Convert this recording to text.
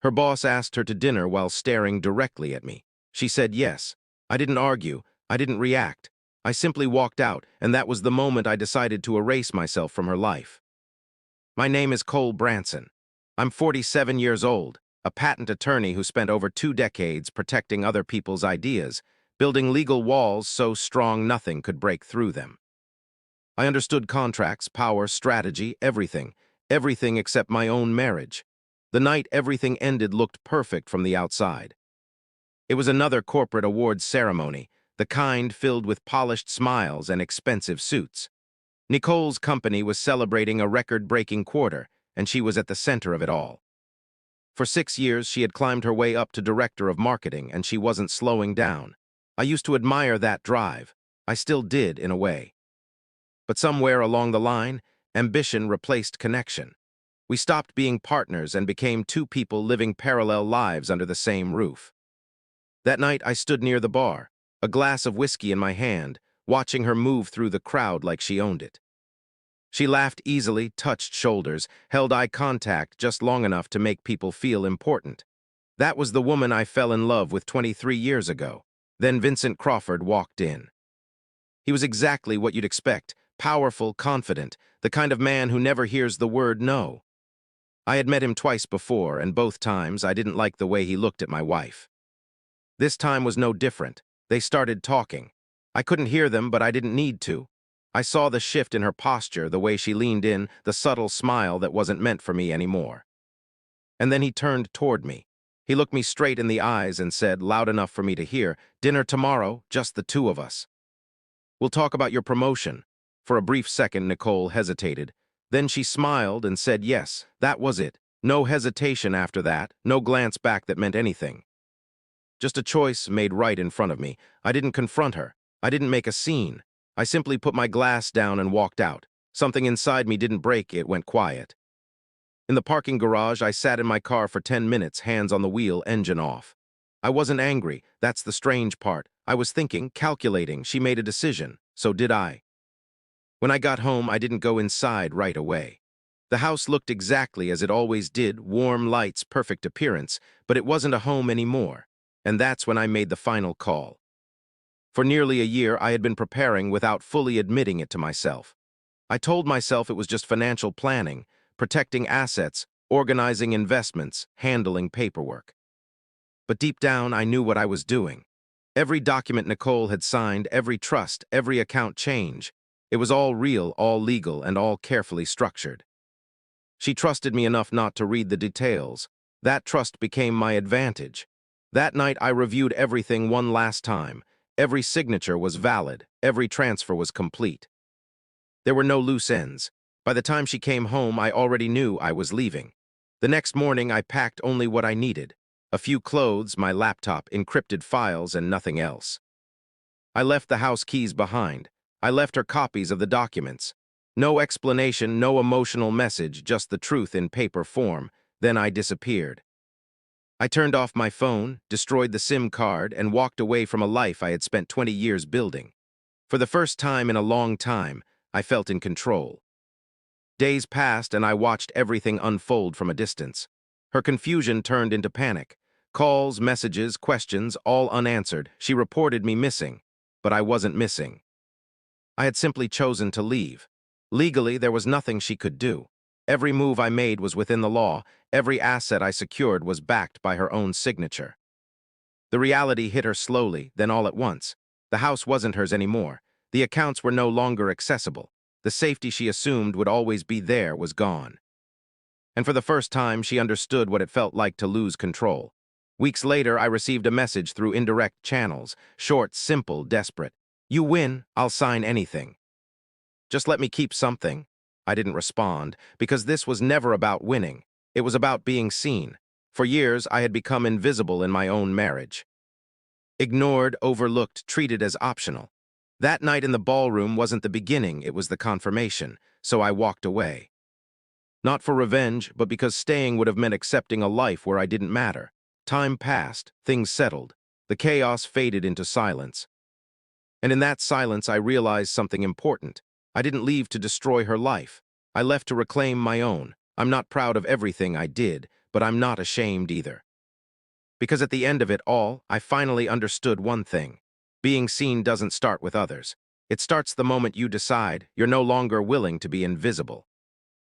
Her boss asked her to dinner while staring directly at me. She said yes. I didn't argue. I didn't react. I simply walked out, and that was the moment I decided to erase myself from her life. My name is Cole Branson. I'm 47 years old, a patent attorney who spent over 2 decades protecting other people's ideas, building legal walls so strong nothing could break through them. I understood contracts, power, strategy, everything except my own marriage. The night everything ended looked perfect from the outside. It was another corporate awards ceremony, the kind filled with polished smiles and expensive suits. Nicole's company was celebrating a record-breaking quarter, and she was at the center of it all. For 6 years, she had climbed her way up to director of marketing, and she wasn't slowing down. I used to admire that drive. I still did, in a way. But somewhere along the line, ambition replaced connection. We stopped being partners and became two people living parallel lives under the same roof. That night, I stood near the bar, a glass of whiskey in my hand, watching her move through the crowd like she owned it. She laughed easily, touched shoulders, held eye contact just long enough to make people feel important. That was the woman I fell in love with 23 years ago. Then Vincent Crawford walked in. He was exactly what you'd expect, powerful, confident, the kind of man who never hears the word no. I had met him twice before, and both times I didn't like the way he looked at my wife. This time was no different. They started talking. I couldn't hear them, but I didn't need to. I saw the shift in her posture, the way she leaned in, the subtle smile that wasn't meant for me anymore. And then he turned toward me. He looked me straight in the eyes and said, loud enough for me to hear, "Dinner tomorrow, just the two of us. We'll talk about your promotion." For a brief second, Nicole hesitated. Then she smiled and said yes, that was it. No hesitation after that, no glance back that meant anything. Just a choice made right in front of me. I didn't confront her. I didn't make a scene. I simply put my glass down and walked out. Something inside me didn't break, it went quiet. In the parking garage, I sat in my car for 10 minutes, hands on the wheel, engine off. I wasn't angry, that's the strange part. I was thinking, calculating. She made a decision, so did I. When I got home, I didn't go inside right away. The house looked exactly as it always did, warm lights, perfect appearance, but it wasn't a home anymore. And that's when I made the final call. For nearly a year, I had been preparing without fully admitting it to myself. I told myself it was just financial planning, protecting assets, organizing investments, handling paperwork. But deep down, I knew what I was doing. Every document Nicole had signed, every trust, every account change, it was all real, all legal, and all carefully structured. She trusted me enough not to read the details. That trust became my advantage. That night, I reviewed everything one last time. Every signature was valid. Every transfer was complete. There were no loose ends. By the time she came home, I already knew I was leaving. The next morning, I packed only what I needed. A few clothes, my laptop, encrypted files, and nothing else. I left the house keys behind. I left her copies of the documents. No explanation, no emotional message, just the truth in paper form. Then I disappeared. I turned off my phone, destroyed the SIM card, and walked away from a life I had spent 20 years building. For the first time in a long time, I felt in control. Days passed and I watched everything unfold from a distance. Her confusion turned into panic. Calls, messages, questions, all unanswered. She reported me missing, but I wasn't missing. I had simply chosen to leave. Legally, there was nothing she could do. Every move I made was within the law. Every asset I secured was backed by her own signature. The reality hit her slowly, then all at once. The house wasn't hers anymore. The accounts were no longer accessible. The safety she assumed would always be there was gone. And for the first time, she understood what it felt like to lose control. Weeks later, I received a message through indirect channels, short, simple, desperate. "You win, I'll sign anything. Just let me keep something." I didn't respond, because this was never about winning. It was about being seen. For years, I had become invisible in my own marriage. Ignored, overlooked, treated as optional. That night in the ballroom wasn't the beginning, it was the confirmation, so I walked away. Not for revenge, but because staying would have meant accepting a life where I didn't matter. Time passed, things settled. The chaos faded into silence. And in that silence, I realized something important. I didn't leave to destroy her life. I left to reclaim my own. I'm not proud of everything I did, but I'm not ashamed either. Because at the end of it all, I finally understood one thing. Being seen doesn't start with others. It starts the moment you decide you're no longer willing to be invisible.